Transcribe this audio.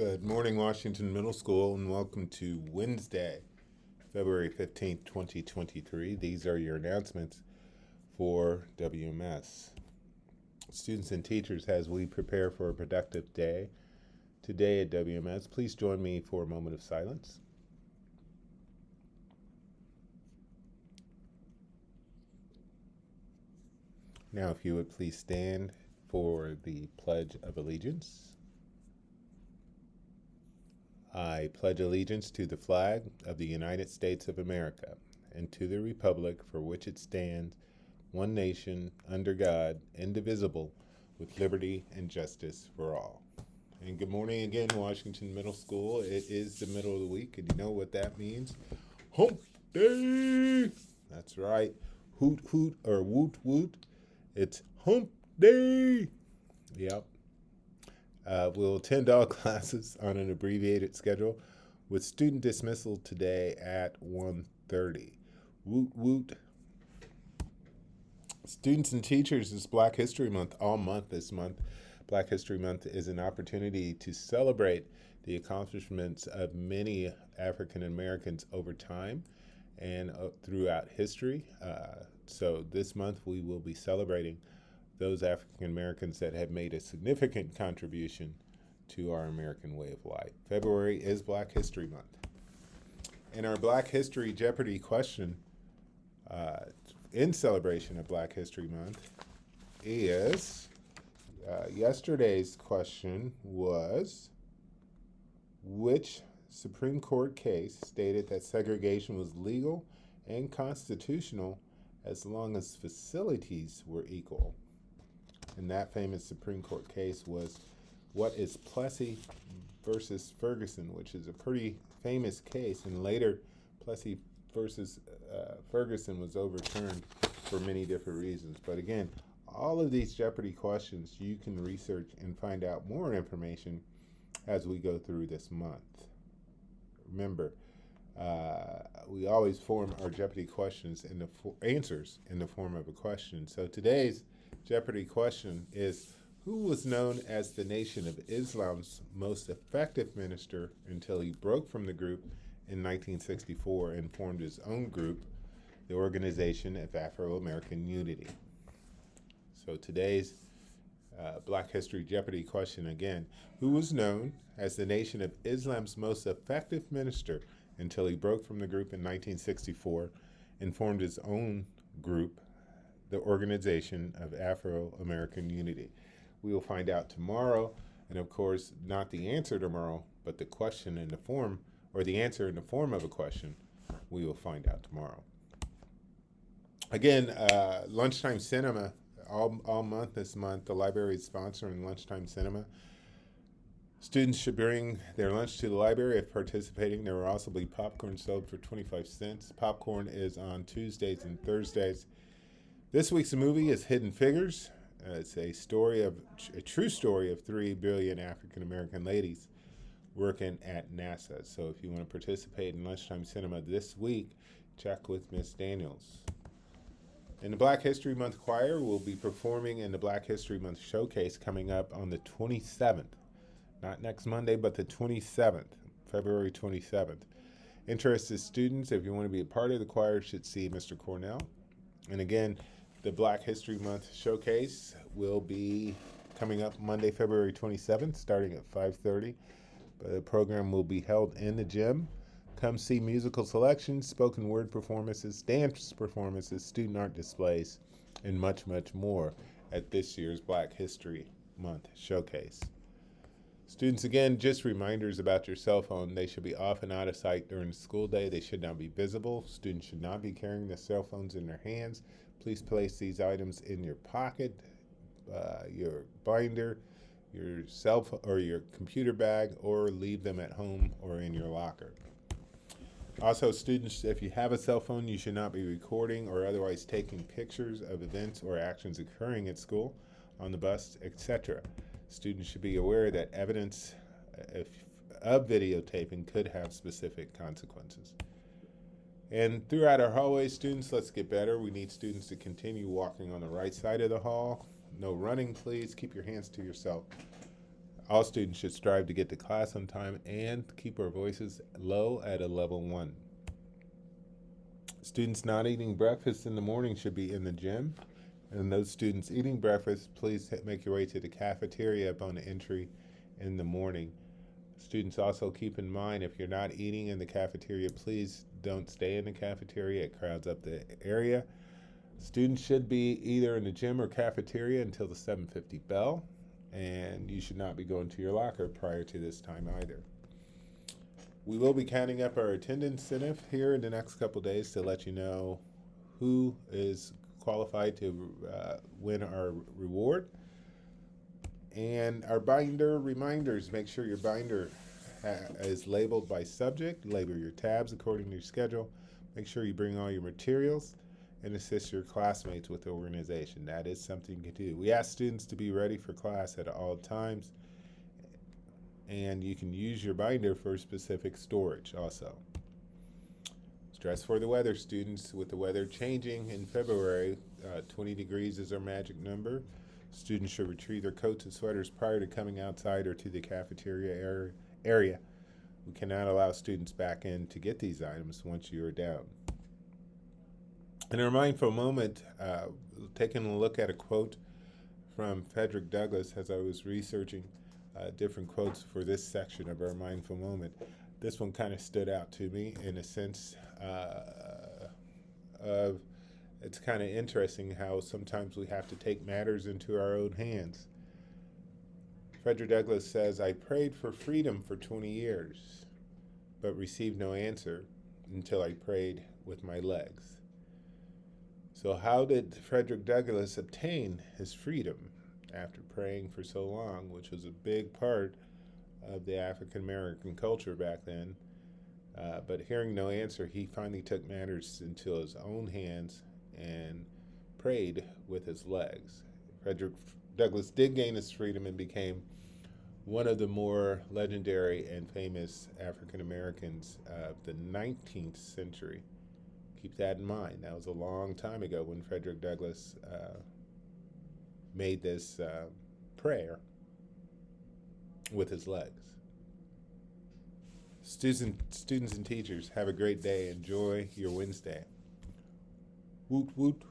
Good morning, Washington Middle School, and welcome to Wednesday, February 15th, 2023. These are your announcements for WMS. Students and teachers, as we prepare for a productive day today at WMS, please join me for a moment of silence. Now, if you would please stand for the Pledge of Allegiance. I pledge allegiance to the flag of the United States of America and to the republic for which it stands, one nation, under God, indivisible, with liberty and justice for all. And good morning again, Washington Middle School. It is the middle of the week, and you know what that means? Hump Day! That's right. Hoot, hoot, or woot, woot. It's Hump Day! Yep. We'll attend all classes on an abbreviated schedule with student dismissal today at 1:30. Woot woot. Students and teachers, it's Black History Month all month this month. Black History Month is an opportunity to celebrate the accomplishments of many African Americans over time and throughout history. So this month we will be celebrating those African Americans that have made a significant contribution to our American way of life. February is Black History Month. And our Black History Jeopardy question in celebration of Black History Month is, yesterday's question was, which Supreme Court case stated that segregation was legal and constitutional as long as facilities were equal? And that famous Supreme Court case was what is Plessy versus Ferguson, which is a pretty famous case. And later, Plessy versus Ferguson was overturned for many different reasons. But again, all of these Jeopardy questions, you can research and find out more information as we go through this month. Remember, we always form our Jeopardy questions in the answers in the form of a question. So today's Jeopardy question is, who was known as the Nation of Islam's most effective minister until he broke from the group in 1964 and formed his own group, the Organization of Afro-American Unity? So today's Black History Jeopardy question again, who was known as the Nation of Islam's most effective minister until he broke from the group in 1964 and formed his own group, the Organization of Afro-American Unity? We will find out tomorrow, and of course, not the answer tomorrow, but the question in the form, or the answer in the form of a question, we will find out tomorrow. Again, lunchtime cinema, all month this month, the library is sponsoring lunchtime cinema. Students should bring their lunch to the library if participating. There will also be popcorn sold for 25 cents. Popcorn is on Tuesdays and Thursdays. This week's movie is Hidden Figures. It's a true story of 3 brilliant African American ladies working at NASA. So if you want to participate in lunchtime cinema this week, check with Miss Daniels. And the Black History Month Choir will be performing in the Black History Month Showcase coming up on the 27th. Not next Monday, but the 27th, February 27th. Interested students, if you want to be a part of the choir, should see Mr. Cornell. And again, the Black History Month Showcase will be coming up Monday, February 27th, starting at 5:30. The program will be held in the gym. Come see musical selections, spoken word performances, dance performances, student art displays, and much, much more at this year's Black History Month Showcase. Students, again, just reminders about your cell phone. They should be off and out of sight during the school day. They should not be visible. Students should not be carrying their cell phones in their hands. Please place these items in your pocket, your binder, your cell phone, or your computer bag, or leave them at home or in your locker. Also, students, if you have a cell phone, you should not be recording or otherwise taking pictures of events or actions occurring at school, on the bus, etc. Students should be aware that evidence of videotaping could have specific consequences. And throughout our hallways, students, let's get better. We need students to continue walking on the right side of the hall. No running, please. Keep your hands to yourself. All students should strive to get to class on time and keep our voices low at a level 1. Students not eating breakfast in the morning should be in the gym. And those students eating breakfast, please make your way to the cafeteria upon entry in the morning. Students also keep in mind, if you're not eating in the cafeteria, please don't stay in the cafeteria. It crowds up the area. Students should be either in the gym or cafeteria until the 7:50 bell, and you should not be going to your locker prior to this time either. We will be counting up our attendance incentive here in the next couple days to let you know who is qualified to win our reward. And our binder reminders, make sure your binder is labeled by subject. Label your tabs according to your schedule. Make sure you bring all your materials and assist your classmates with the organization. That is something you can do. We ask students to be ready for class at all times, and you can use your binder for specific storage also. Stress for the weather, students. With the weather changing in February, 20 degrees is our magic number. Students should retrieve their coats and sweaters prior to coming outside or to the cafeteria area. We cannot allow students back in to get these items once you are down. In our mindful moment, taking a look at a quote from Frederick Douglass as I was researching different quotes for this section of our mindful moment. This one kind of stood out to me in a sense of it's kind of interesting how sometimes we have to take matters into our own hands. Frederick Douglass says, "I prayed for freedom for 20 years, but received no answer until I prayed with my legs." So how did Frederick Douglass obtain his freedom after praying for so long, which was a big part of the African American culture back then? But hearing no answer, he finally took matters into his own hands and prayed with his legs. Frederick Douglass did gain his freedom and became one of the more legendary and famous African Americans of the 19th century. Keep that in mind. That was a long time ago when Frederick Douglass made this prayer with his legs. Students and teachers, have a great day. Enjoy your Wednesday. Woot woot.